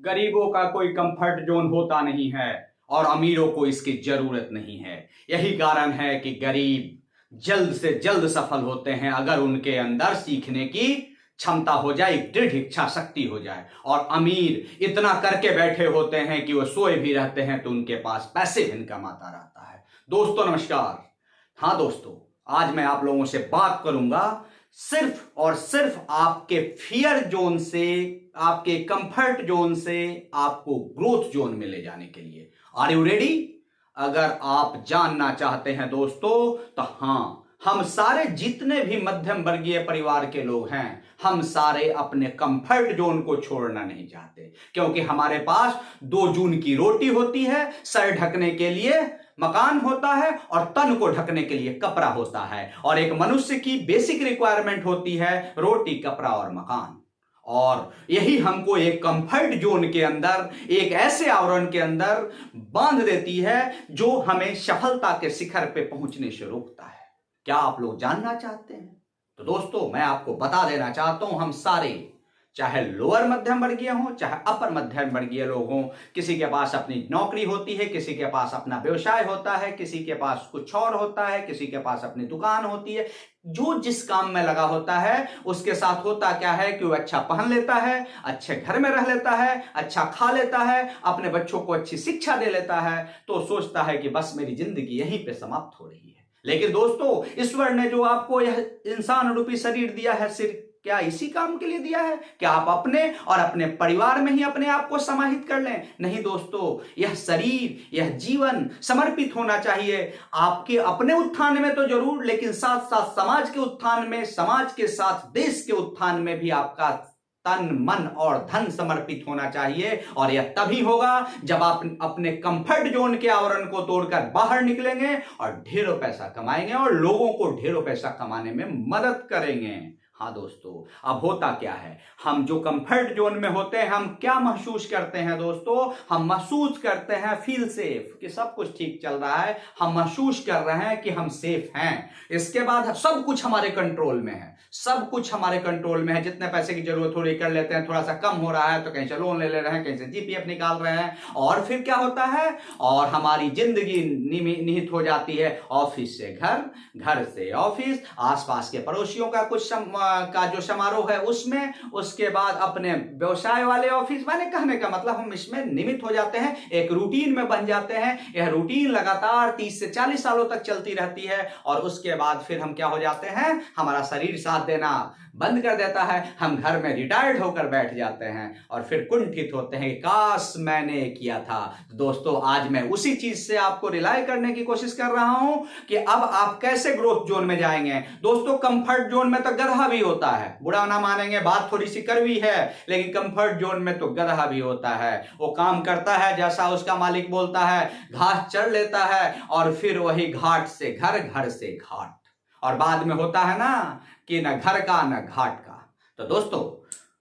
गरीबों का कोई कंफर्ट जोन होता नहीं है और अमीरों को इसकी जरूरत नहीं है। यही कारण है कि गरीब जल्द से जल्द सफल होते हैं अगर उनके अंदर सीखने की क्षमता हो जाए, दृढ़ इच्छा शक्ति हो जाए। और अमीर इतना करके बैठे होते हैं कि वो सोए भी रहते हैं तो उनके पास पैसे इनकम आता रहता है। दोस्तों नमस्कार। हाँ दोस्तों, आज मैं आप लोगों से बात करूंगा सिर्फ और सिर्फ आपके फियर जोन से, आपके कंफर्ट जोन से आपको ग्रोथ जोन में ले जाने के लिए। Are you ready? अगर आप जानना चाहते हैं दोस्तों तो हाँ, हम सारे जितने भी मध्यम वर्गीय परिवार के लोग हैं, हम सारे अपने कंफर्ट जोन को छोड़ना नहीं चाहते, क्योंकि हमारे पास 2 जून की रोटी होती है, सर ढकने के लिए मकान होता है और तन को ढकने के लिए कपड़ा होता है। और एक मनुष्य की बेसिक रिक्वायरमेंट होती है रोटी, कपड़ा और मकान। और यही हमको एक कंफर्ट जोन के अंदर, एक ऐसे आवरण के अंदर बांध देती है जो हमें सफलता के शिखर पे पहुंचने से रोकता है। क्या आप लोग जानना चाहते हैं? तो दोस्तों मैं आपको बता देना चाहता हूं, हम सारे, चाहे लोअर मध्यम वर्गीय हो चाहे अपर मध्यम वर्गीय लोग हों, किसी के पास अपनी नौकरी होती है, किसी के पास अपना व्यवसाय होता है, किसी के पास कुछ और होता है, किसी के पास अपनी दुकान होती है। जो जिस काम में लगा होता है उसके साथ होता क्या है कि वो अच्छा पहन लेता है, अच्छे घर में रह लेता है, अच्छा खा लेता है, अपने बच्चों को अच्छी शिक्षा दे लेता है, तो सोचता है कि बस मेरी जिंदगी यहीं पे समाप्त हो रही है। लेकिन दोस्तों, ईश्वर ने जो आपको यह इंसान रूपी शरीर दिया है, सिर्फ क्या इसी काम के लिए दिया है कि आप अपने और अपने परिवार में ही अपने आप को समाहित कर लें? नहीं दोस्तों, यह शरीर, यह जीवन समर्पित होना चाहिए आपके अपने उत्थान में तो जरूर, लेकिन साथ साथ समाज के उत्थान में, समाज के साथ देश के उत्थान में भी आपका तन, मन और धन समर्पित होना चाहिए। और यह तभी होगा जब आप अपने कंफर्ट जोन के आवरण को तोड़कर बाहर निकलेंगे और ढेरों पैसा कमाएंगे और लोगों को ढेरों पैसा कमाने में मदद करेंगे। हाँ दोस्तों, अब होता क्या है, हम जो कंफर्ट जोन में होते हैं, हम क्या महसूस करते हैं दोस्तों? हम महसूस करते हैं फील सेफ, कि सब कुछ ठीक चल रहा है, हम महसूस कर रहे हैं कि हम सेफ हैं। इसके बाद सब कुछ हमारे कंट्रोल में है, सब कुछ हमारे कंट्रोल में है। जितने पैसे की जरूरत हो रही कर लेते हैं, थोड़ा सा कम हो रहा है तो कहीं से लोन ले रहे हैं, कहीं से जीपीएफ निकाल रहे हैं। और फिर क्या होता है, और हमारी जिंदगी निहित हो जाती है ऑफिस से घर, घर से ऑफिस, आसपास के पड़ोसियों का कुछ का जो समारोह है उसमें, उसके बाद अपने व्यवसाय वाले ऑफिस। मैंने कहने का मतलब, हम इसमें निमित्त हो जाते हैं, एक रूटीन में बन जाते हैं। यह रूटीन लगातार 30 से 40 सालों तक चलती रहती है और उसके बाद फिर हम क्या हो जाते हैं, हमारा शरीर साथ देना बंद कर देता है, हम घर में रिटायर्ड होकर बैठ जाते हैं और फिर कुंठित होते हैं, काश मैंने किया था। तो दोस्तों, आज मैं उसी चीज से आपको रिलाई करने की कोशिश कर रहा हूं कि अब आप कैसे ग्रोथ जोन में जाएंगे। दोस्तों, कंफर्ट जोन में तो गधा भी होता है, बुरा ना मानेंगे, बात थोड़ी सी कड़वी है, लेकिन कंफर्ट जोन में तो गधा भी होता है। वो काम करता है जैसा उसका मालिक बोलता है, घास चढ़ लेता है और फिर वही घाट से घर, घर से घाट, और बाद में होता है ना कि न घर का न घाट का। तो दोस्तों,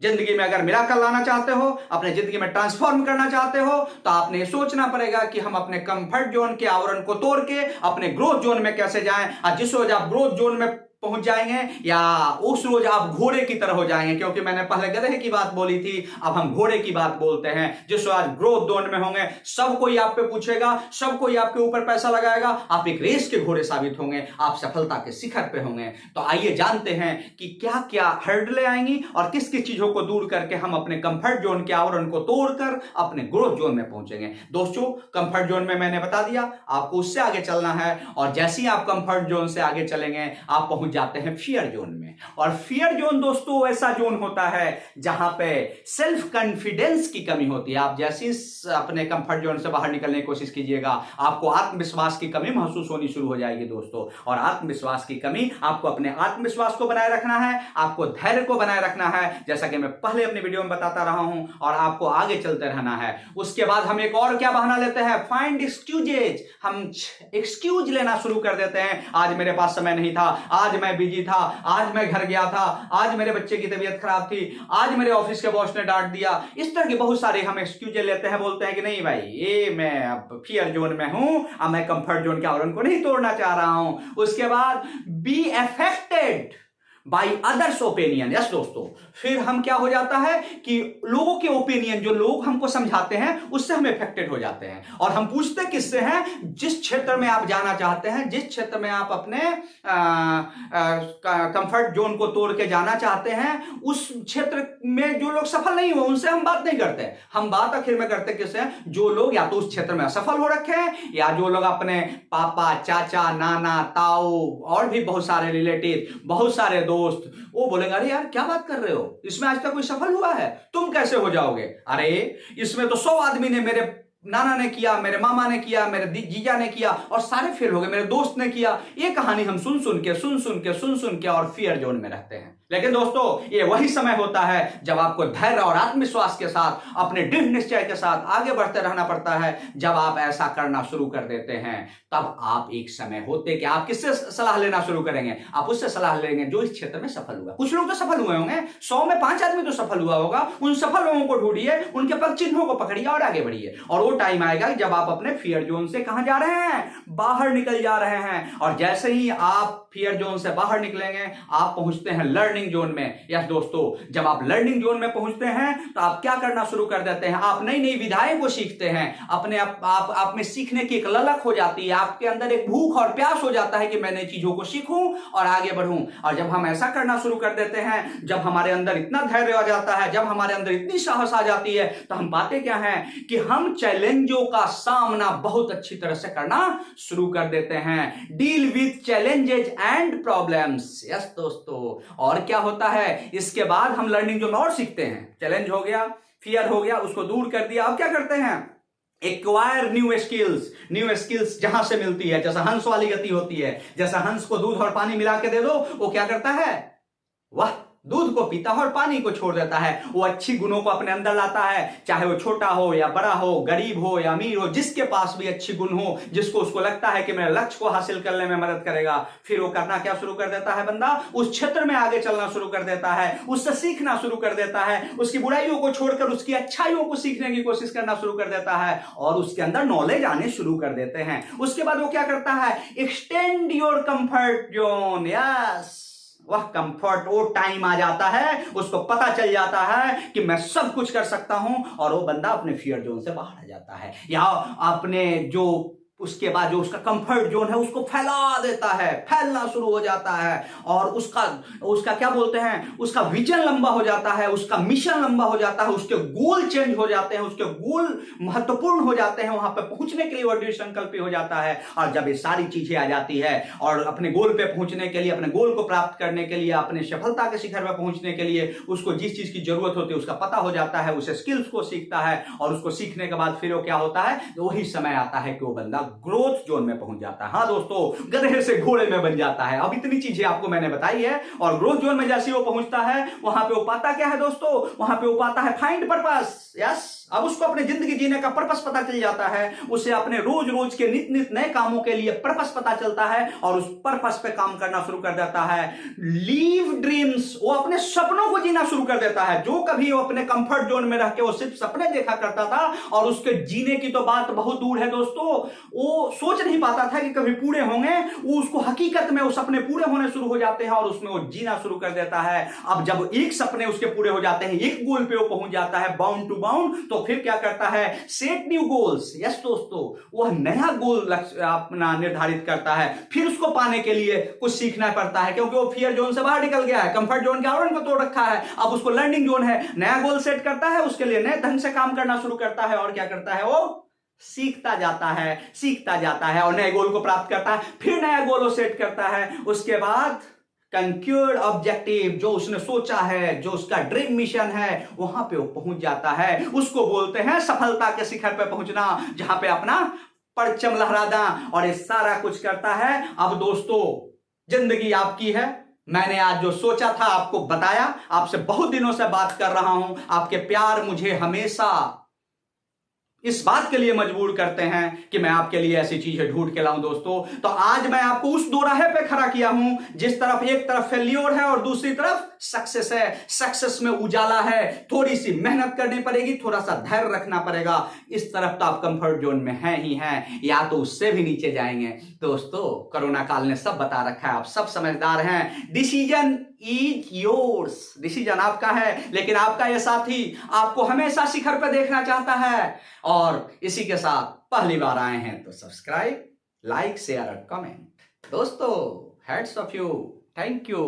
जिंदगी में अगर मिराकल लाना चाहते हो, अपने जिंदगी में ट्रांसफॉर्म करना चाहते हो, तो आपने सोचना पड़ेगा कि हम अपने कंफर्ट जोन के आवरण को तोड़ के अपने ग्रोथ जोन में कैसे जाएं। और जिस रोज आप ग्रोथ जोन में पहुंच जाएंगे या उस रोज आप घोड़े की तरह हो जाएंगे, क्योंकि मैंने पहले गधे की बात बोली थी, अब हम घोड़े की बात बोलते हैं। जिस रोज आप ग्रोथ जोन में होंगे, सब कोई आप पे पूछेगा, सब कोई आपके ऊपर पैसा लगाएगा, आप एक रेस के घोड़े साबित होंगे, आप सफलता के शिखर पे होंगे। तो आइए जानते हैं कि क्या क्या हर्डलें आएंगी और किस किस चीजों को दूर करके हम अपने कंफर्ट जोन के आवरण को तोड़कर अपने ग्रोथ जोन में पहुंचेंगे। दोस्तों, कंफर्ट जोन में मैंने बता दिया, आपको उससे आगे चलना है, और जैसे ही आप कंफर्ट जोन से आगे चलेंगे, आप पहुंच जाते हैं फियर जोन में। और फियर जोन दोस्तों ऐसा जोन होता है जहां पे सेल्फ कॉन्फिडेंस की कमी होती है। आप जैसे ही अपने कंफर्ट जोन से बाहर निकलने की कोशिश कीजिएगा, आपको आत्मविश्वास की कमी महसूस होनी शुरू हो जाएगी दोस्तों। और आत्मविश्वास की कमी, आपको अपने आत्मविश्वास को बनाए रखना है, आपको धैर्य को बनाए रखना है, जैसा कि मैं पहले अपनी वीडियो में बताता रहा हूं, और आपको आगे चलते रहना है। उसके बाद हम एक और क्या बहाना लेते हैं, फाइंड एक्सक्यूजेज। हम एक्सक्यूज लेना शुरू कर देते हैं, आज मेरे पास समय नहीं था, आज मैं बिजी था, आज मैं घर गया था, आज मेरे बच्चे की तबीयत खराब थी, आज मेरे ऑफिस के बॉस ने डांट दिया। इस तरह के बहुत सारे हम एक्सक्यूजेज लेते हैं, बोलते हैं कि नहीं भाई, ये मैं अब फियर जोन में हूं, अब मैं कंफर्ट जोन के आवरण को नहीं तोड़ना चाह रहा हूं। उसके बाद be affected, by others opinion. Yes दोस्तों, फिर हम क्या हो जाता है कि लोगों के ओपिनियन, जो लोग हमको समझाते हैं उससे हम इफेक्टेड हो जाते हैं। और हम पूछते किससे हैं? जिस क्षेत्र में आप जाना चाहते हैं, जिस क्षेत्र में आप अपने कंफर्ट जोन को तोड़ के जाना चाहते हैं, उस क्षेत्र में जो लोग सफल नहीं हुए उनसे हम बात नहीं करते। हम बात आखिर में करते किससे? जो लोग या तो उस क्षेत्र में असफल हो रखे हैं, या जो लोग अपने पापा, चाचा, नाना, ताऊ और भी बहुत सारे रिलेटिव, बहुत सारे दोस्त, वो बोलेंगे अरे यार क्या बात कर रहे हो, इसमें आज तक कोई सफल हुआ है, तुम कैसे हो जाओगे? अरे इसमें तो 100 आदमी ने, मेरे नाना ने किया, मेरे मामा ने किया, मेरे जीजा ने किया और सारे फेल हो गए, मेरे दोस्त ने किया। ये कहानी हम सुन सुन के और फियर जोन में रहते हैं। लेकिन दोस्तों, ये वही समय होता है जब आपको धैर्य और आत्मविश्वास के साथ, अपने दृढ़ निश्चय के साथ आगे बढ़ते रहना पड़ता है। जब आप ऐसा करना शुरू कर देते हैं, तब आप एक समय होते कि आप किससे सलाह लेना शुरू करेंगे? आप उससे सलाह लेंगे जो इस क्षेत्र में सफल हुआ। कुछ लोग तो सफल हुए होंगे, 100 में 5 आदमी तो सफल हुआ होगा। उन सफल लोगों को ढूंढिए, उनके पग चिन्हों को पकड़िए और आगे बढ़िए। और वो टाइम आएगा जब आप अपने फियर जोन से कहां जा रहे हैं? बाहर निकल जा रहे हैं। और जैसे ही आप फियर जोन से बाहर निकलेंगे, आप पहुंचते हैं लर्निंग जोन में। यस दोस्तों, जब आप लर्निंग जोन में पहुंचते हैं तो आप क्या करना शुरू कर देते हैं? आप नई नई विधाएं को सीखते हैं। अपने आप में सीखने की एक ललक हो जाती है, आपके अंदर एक भूख और प्यास हो जाता है कि मैं नई चीजों को सीखूं और आगे बढ़ूं। और जब हम ऐसा करना शुरू कर देते हैं, जब हमारे अंदर इतना धैर्य आ जाता है, जब हमारे अंदर इतनी साहस आ जाती है, तो हम पाते क्या है कि हम चैलेंजों का सामना बहुत अच्छी तरह से करना शुरू कर देते हैं। Deal with challenges and problems. Yes दोस्तों, और क्या होता है इसके बाद? हम लर्निंग जोन और सीखते हैं। चैलेंज हो गया, फियर हो गया, उसको दूर कर दिया। अब क्या करते हैं? एक्वायर न्यू स्किल्स जहां से मिलती है, जैसा हंस वाली गति होती है। जैसा हंस को दूध और पानी मिला के दे दो, वो क्या करता है? वाह, दूध को पीता है और पानी को छोड़ देता है। वो अच्छी गुणों को अपने अंदर लाता है, चाहे वो छोटा हो या बड़ा हो, गरीब हो या अमीर हो, जिसके पास भी अच्छी गुण हो, जिसको उसको लगता है कि मेरे लक्ष्य को हासिल करने में मदद करेगा, फिर वो करना क्या शुरू कर देता है? बंदा उस क्षेत्र में आगे चलना शुरू कर देता है, उससे सीखना शुरू कर देता है, उसकी बुराइयों को छोड़कर उसकी अच्छाइयों को सीखने की कोशिश करना शुरू कर देता है और उसके अंदर नॉलेज आने शुरू कर देते हैं। उसके बाद वो क्या करता है? Extend your comfort zone. Yes, वह कंफर्ट, वो टाइम आ जाता है, उसको पता चल जाता है कि मैं सब कुछ कर सकता हूं, और वो बंदा अपने फियर जोन से बाहर आ जाता है, या अपने जो उसके बाद जो उसका कंफर्ट जोन है उसको फैला देता है, फैलना शुरू हो जाता है। और उसका क्या बोलते हैं? उसका विजन लंबा हो जाता है, उसका मिशन लंबा हो जाता है, उसके गोल चेंज हो जाते हैं, उसके गोल महत्वपूर्ण हो जाते हैं। वहां पे पहुंचने के लिए वो दृढ़ संकल्पी हो जाता है। और जब ये सारी चीजें आ जाती है और अपने गोल पे पहुंचने के लिए, अपने गोल को प्राप्त करने के लिए, अपने सफलता के शिखर पर पहुंचने के लिए उसको जिस चीज की जरूरत होती है उसका पता हो जाता है, उसे स्किल्स को सीखता है, और उसको सीखने के बाद फिर वो क्या होता है? तो वही समय आता है कि वो बंदा ग्रोथ जोन में पहुंच जाता है। हाँ दोस्तों, गधे से घोड़े में बन जाता है। अब इतनी चीजें आपको मैंने बताई है। और ग्रोथ जोन में जैसे वो पहुंचता है, वहां पे वो पाता क्या है दोस्तों? वहां पे वो पाता है फाइंड पर्पस। यस, अब उसको अपनी जिंदगी जीने का पर्पस पता चल जाता है, उसे अपने रोज रोज के नित नित नए कामों के लिए पर्पस पता चलता है और उस पर्पस पे काम करना शुरू कर देता है। लीव ड्रीम्स, वो अपने सपनों को जीना शुरू कर देता है। जो कभी वो अपने कंफर्ट जोन में रह के वो सिर्फ सपने देखा करता था और उसके जीने की तो बात बहुत दूर है दोस्तों, वो सोच नहीं पाता था कि कभी पूरे होंगे, वो उसको हकीकत में वो सपने पूरे होने शुरू हो जाते हैं और उसमें वो जीना शुरू कर देता है। अब जब एक सपने उसके पूरे हो जाते हैं, एक गोल पे वो पहुंच जाता है, बाउंड टू बाउंड, तो फिर क्या करता है? Set new goals. यस दोस्तों, वह नया गोल अपना निर्धारित करता है। फिर उसको पाने के लिए कुछ सीखना पड़ता है, क्योंकि वो फियर जोन से बाहर निकल गया है, कंफर्ट जोन के आवरण को तोड़ रखा है। अब उसको लर्निंग जोन है, नया गोल सेट करता है, उसके लिए नए ढंग से काम करना शुरू करता है और क्या करता है? वो सीखता जाता है और नए गोल को प्राप्त करता है, फिर नया गोल वो सेट करता है। उसके बाद कंक्यूर्ड ऑब्जेक्टिव, जो उसने सोचा है, जो उसका ड्रीम मिशन है, वहां पे वो पहुंच जाता है। उसको बोलते हैं सफलता के शिखर पे पहुंचना, जहां पे अपना परचम लहराना, और ये सारा कुछ करता है। अब दोस्तों, जिंदगी आपकी है। मैंने आज जो सोचा था आपको बताया, आपसे बहुत दिनों से बात कर रहा हूं। आपके प्यार मुझे हमेशा इस बात के लिए मजबूर करते हैं कि मैं आपके लिए ऐसी चीजें ढूंढ के लाऊं दोस्तों। तो आज मैं आपको उस दोराहे पे खड़ा किया हूं, जिस तरफ एक तरफ फेल्योर है और दूसरी तरफ सक्सेस है। सक्सेस में उजाला है, थोड़ी सी मेहनत करनी पड़ेगी, थोड़ा सा धैर्य रखना पड़ेगा। इस तरफ तो आप कंफर्ट जोन में हैं ही हैं, या तो उससे भी नीचे जाएंगे। दोस्तों, कोरोना काल ने सब बता रखा है, आप सब समझदार हैं। डिसीजन इज योर्स, डिसीजन आपका है, लेकिन आपका यह साथी आपको हमेशा शिखर पर देखना चाहता है। और इसी के साथ पहली बार आए हैं तो सब्सक्राइब, लाइक, शेयर और कमेंट। दोस्तों, hats off you, thank you.